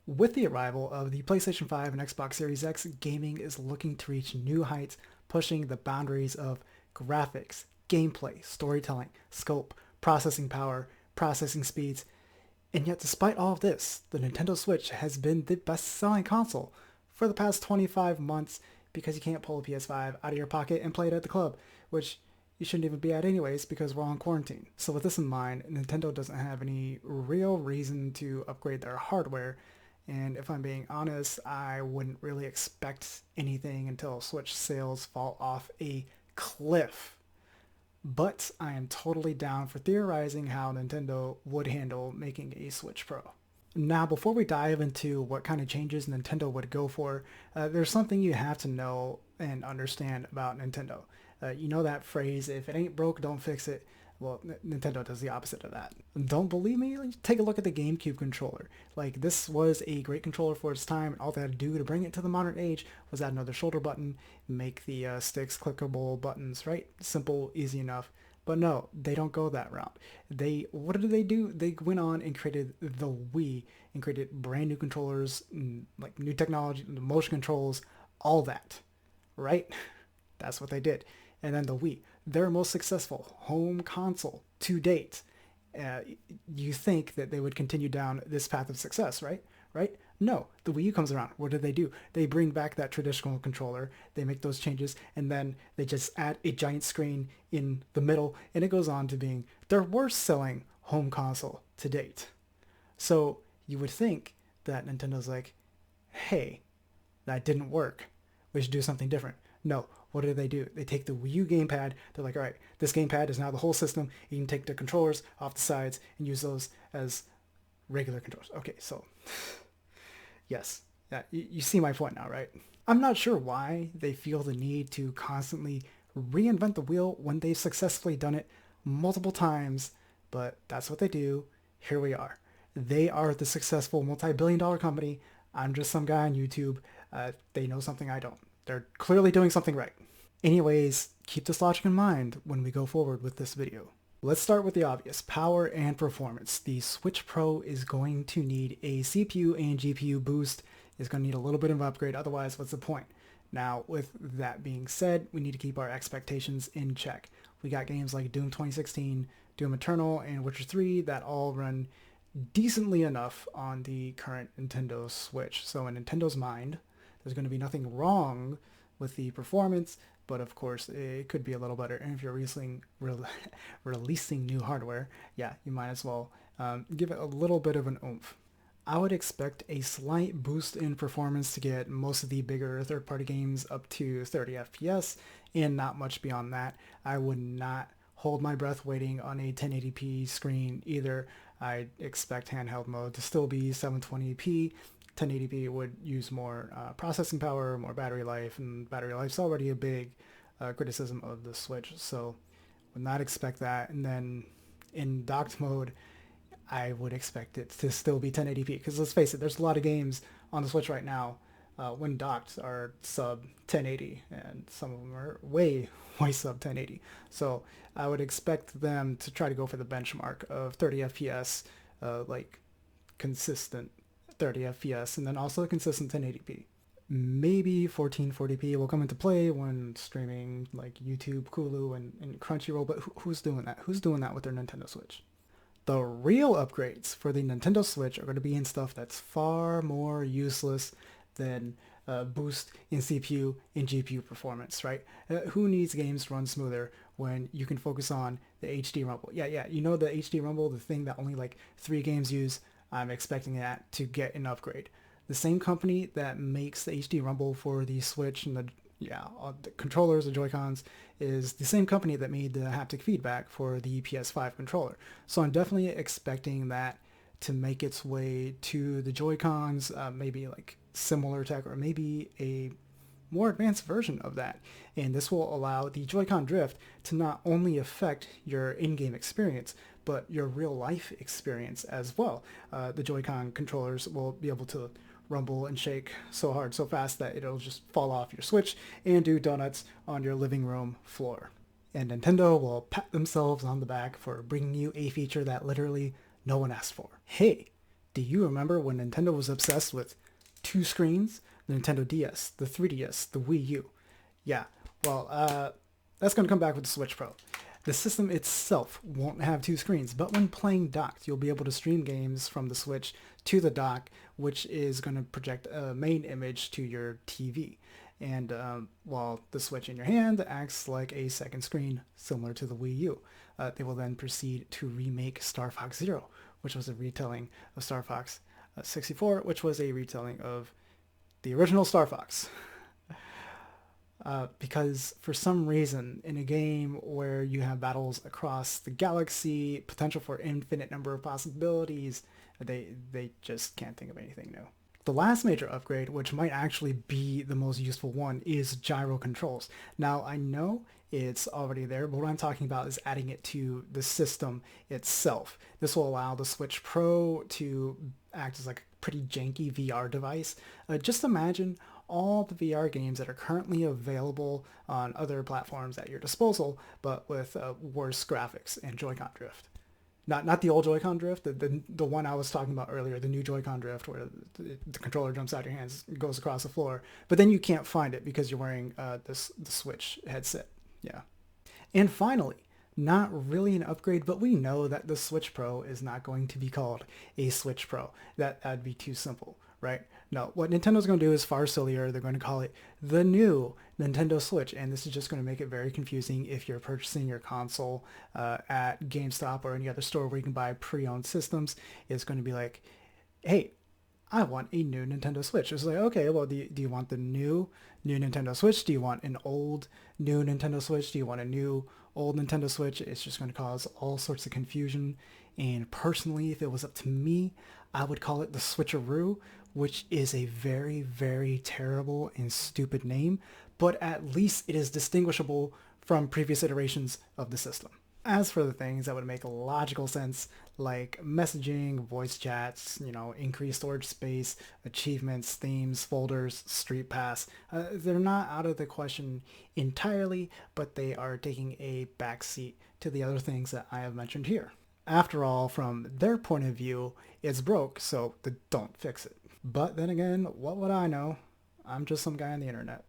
With the arrival of the PlayStation 5 and Xbox Series X, gaming is looking to reach new heights, pushing the boundaries of graphics, gameplay, storytelling, scope, processing power, processing speeds. And yet, despite all of this, the Nintendo Switch has been the best-selling console for the past 25 months because you can't pull a PS5 out of your pocket and play it at the club, which you shouldn't even be at anyways because we're on quarantine. So with this in mind, Nintendo doesn't have any real reason to upgrade their hardware. And if I'm being honest, I wouldn't really expect anything until Switch sales fall off a cliff. But I am totally down for theorizing how Nintendo would handle making a Switch Pro. Now, before we dive into what kind of changes Nintendo would go for, there's something you have to know and understand about Nintendo. You know that phrase, if it ain't broke, don't fix it. Well, Nintendo does the opposite of that. Don't believe me? Take a look at the GameCube controller. Like, this was a great controller for its time, and all they had to do to bring it to the modern age was add another shoulder button, make the sticks clickable buttons, right? Simple, easy enough. But no, they don't go that route. What did they do? They went on and created the Wii and created brand new controllers, like new technology, motion controls, all that, right? That's what they did. And then the Wii, their most successful home console to date. Uh, you think that they would continue down this path of success, right? Right? No, the Wii U comes around. What do? They bring back that traditional controller. They make those changes, and then they just add a giant screen in the middle, and it goes on to being their worst-selling home console to date. So you would think that Nintendo's like, hey, that didn't work. We should do something different. No, what do? They take the Wii U gamepad. They're like, all right, this gamepad is now the whole system. You can take the controllers off the sides and use those as regular controllers. Okay, so yes, yeah, you see my point now, right? I'm not sure why they feel the need to constantly reinvent the wheel when they've successfully done it multiple times, but that's what they do. Here we are. They are the successful multi-billion dollar company. I'm just some guy on YouTube. They know something I don't. They're clearly doing something right. Anyways, keep this logic in mind when we go forward with this video. Let's start with the obvious, power and performance. The Switch Pro is going to need a CPU and GPU boost. It's going to need a little bit of an upgrade, otherwise what's the point? Now, with that being said, we need to keep our expectations in check. We got games like Doom 2016, Doom Eternal, and Witcher 3 that all run decently enough on the current Nintendo Switch. So in Nintendo's mind, there's going to be nothing wrong with the performance, but of course it could be a little better. And if you're releasing new hardware, yeah, you might as well give it a little bit of an oomph. I would expect a slight boost in performance to get most of the bigger third-party games up to 30 FPS and not much beyond that. I would not hold my breath waiting on a 1080p screen either. I expect handheld mode to still be 720p. 1080p would use more processing power, more battery life, and battery life's already a big criticism of the Switch, so would not expect that. And then in docked mode, I would expect it to still be 1080p, because let's face it, there's a lot of games on the Switch right now when docked are sub 1080, and some of them are way, way sub 1080. So I would expect them to try to go for the benchmark of 30 FPS, like consistent 30 FPS, and then also consistent 1080p. Maybe 1440p will come into play when streaming like YouTube, Hulu, and Crunchyroll, but who's doing that? Who's doing that with their Nintendo Switch? The real upgrades for the Nintendo Switch are going to be in stuff that's far more useless than boost in CPU and GPU performance, right? Who needs games to run smoother when you can focus on the HD Rumble? Yeah, you know the HD Rumble, the thing that only like 3 games use. I'm expecting that to get an upgrade. The same company that makes the HD Rumble for the Switch and the controllers, the Joy-Cons, is the same company that made the haptic feedback for the PS5 controller. So I'm definitely expecting that to make its way to the Joy-Cons, maybe like similar tech or maybe a more advanced version of that. And this will allow the Joy-Con drift to not only affect your in-game experience, but your real life experience as well. The Joy-Con controllers will be able to rumble and shake so hard, so fast that it'll just fall off your Switch and do donuts on your living room floor. And Nintendo will pat themselves on the back for bringing you a feature that literally no one asked for. Hey, Do you remember when Nintendo was obsessed with two screens? The Nintendo DS, the 3DS, the Wii U. Yeah, well, that's going to come back with the Switch Pro. The system itself won't have two screens, but when playing docked, you'll be able to stream games from the Switch to the dock, which is going to project a main image to your TV. And while the Switch in your hand acts like a second screen, similar to the Wii U. They will then proceed to remake Star Fox Zero, which was a retelling of Star Fox 64, which was a retelling of the original Star Fox. Because for some reason, in a game where you have battles across the galaxy, potential for infinite number of possibilities, they just can't think of anything new. The last major upgrade, which might actually be the most useful one, is Gyro Controls. Now, I know it's already there, but what I'm talking about is adding it to the system itself. This will allow the Switch Pro to act as like a pretty janky VR device. Just imagine all the VR games that are currently available on other platforms at your disposal, but with worse graphics and Joy-Con drift. Not the old Joy-Con drift, the one I was talking about earlier, the new Joy-Con drift where the controller jumps out of your hands, goes across the floor, but then you can't find it because you're wearing the Switch headset. Yeah. And finally, not really an upgrade, but we know that the Switch Pro is not going to be called a Switch Pro. That'd be too simple, right? No, what Nintendo's going to do is far sillier. They're going to call it the new Nintendo Switch, and this is just going to make it very confusing if you're purchasing your console at GameStop or any other store where you can buy pre-owned systems. It's going to be like, hey, I want a new Nintendo Switch. It's like, okay, well, do you want the new Nintendo Switch? Do you want an old new Nintendo Switch? Do you want a new old Nintendo Switch? It's just going to cause all sorts of confusion. And personally, if it was up to me, I would call it the Switcheroo, which is a very, very terrible and stupid name, but at least it is distinguishable from previous iterations of the system. As for the things that would make logical sense, like messaging, voice chats, increased storage space, achievements, themes, folders, Street Pass, they're not out of the question entirely, but they are taking a backseat to the other things that I have mentioned here. After all, from their point of view, it's broke, so don't fix it. But then again, what would I know? I'm just some guy on the internet.